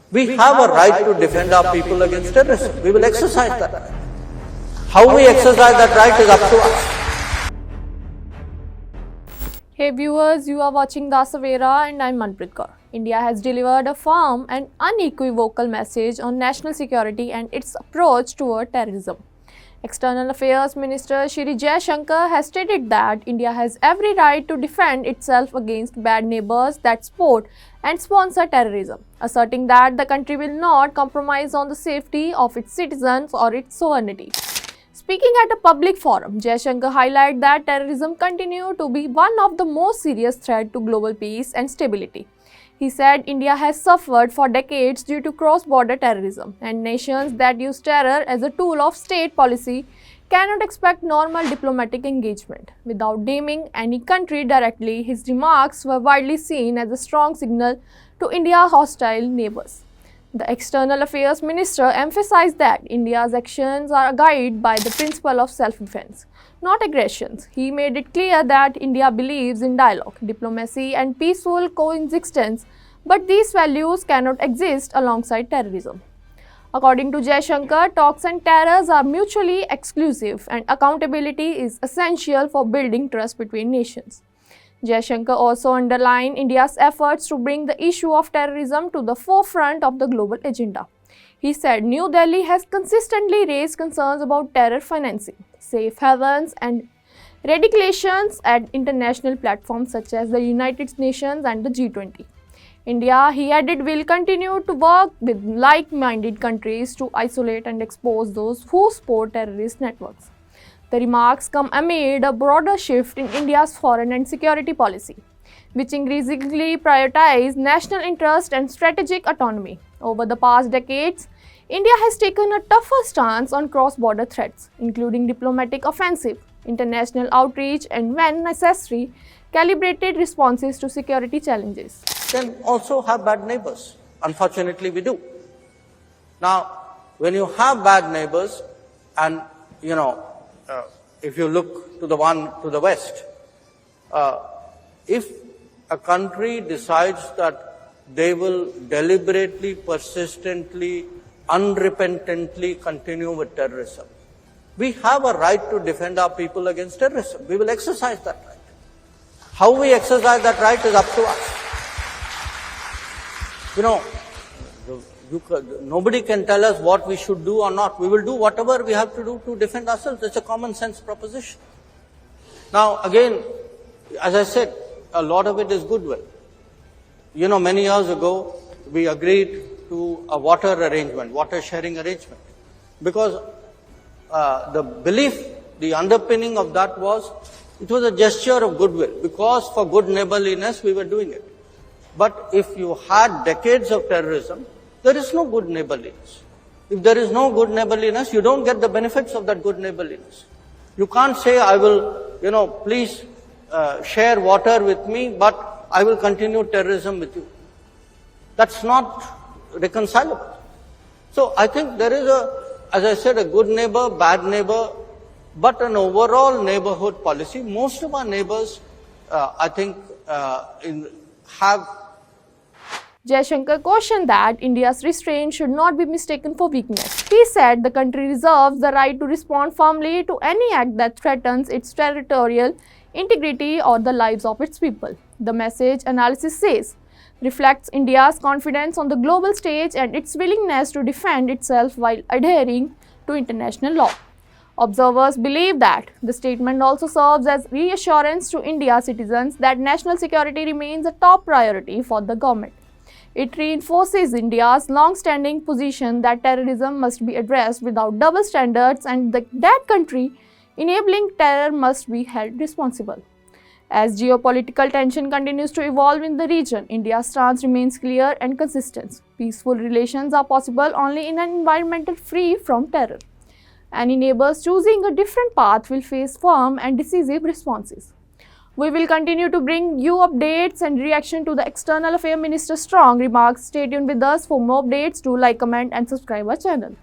We have a right to defend our people against terrorism. We will exercise that right. How we exercise that right is up to us. Hey viewers, you are watching the Savera and I'm Manpreet Kaur. India has delivered a firm and unequivocal message on national security and its approach toward terrorism. External Affairs Minister Shri Jaishankar has stated that India has every right to defend itself against bad neighbors that support and sponsor terrorism, asserting that the country will not compromise on the safety of its citizens or its sovereignty. Speaking at a public forum, Jaishankar highlighted that terrorism continues to be one of the most serious threats to global peace and stability. He said India has suffered for decades due to cross-border terrorism, and nations that use terror as a tool of state policy cannot expect normal diplomatic engagement. Without naming any country directly, his remarks were widely seen as a strong signal to India's hostile neighbours. The External Affairs Minister emphasized that India's actions are guided by the principle of self-defense, not aggressions. He made it clear that India believes in dialogue, diplomacy and peaceful coexistence, but these values cannot exist alongside terrorism. According to Jaishankar, talks and terrors are mutually exclusive and accountability is essential for building trust between nations. Jaishankar also underlined India's efforts to bring the issue of terrorism to the forefront of the global agenda. He said New Delhi has consistently raised concerns about terror financing, safe havens and radicalizations at international platforms such as the United Nations and the G20. India, he added, will continue to work with like-minded countries to isolate and expose those who support terrorist networks. The remarks come amid a broader shift in India's foreign and security policy, which increasingly prioritizes national interest and strategic autonomy. Over the past decades, India has taken a tougher stance on cross-border threats, including diplomatic offensive, international outreach, and when necessary, calibrated responses to security challenges. Can also have bad neighbors. Unfortunately, we do. Now, when you have bad neighbors, and if you look to the one to the west, if a country decides that they will deliberately, persistently, unrepentantly continue with terrorism, we have a right to defend our people against terrorism. We will exercise that right. How we exercise that right is up to us. Nobody can tell us what we should do or not. We will do whatever we have to do to defend ourselves. It's a common sense proposition. Now, again, as I said, a lot of it is goodwill. Many years ago, we agreed to a water sharing arrangement. Because the belief, the underpinning of that was, it was a gesture of goodwill. Because for good neighborliness, we were doing it. But if you had decades of terrorism, there is no good neighborliness. If there is no good neighborliness, you don't get the benefits of that good neighborliness. You can't say, I will, please share water with me, but I will continue terrorism with you. That's not reconcilable. So I think there is as I said, a good neighbor, bad neighbor, but an overall neighborhood policy. Most of our neighbors, I think, have. Jaishankar cautioned that India's restraint should not be mistaken for weakness. He said the country reserves the right to respond firmly to any act that threatens its territorial integrity or the lives of its people. The message, analysis says, reflects India's confidence on the global stage and its willingness to defend itself while adhering to international law. Observers believe that the statement also serves as reassurance to India's citizens that national security remains a top priority for the government. It reinforces India's long-standing position that terrorism must be addressed without double standards and that country enabling terror must be held responsible. As geopolitical tension continues to evolve in the region, India's stance remains clear and consistent. Peaceful relations are possible only in an environment free from terror. Any neighbors choosing a different path will face firm and decisive responses. We will continue to bring you updates and reaction to the External Affairs Minister's strong remarks. Stay tuned with us for more updates. Do like, comment and subscribe our channel.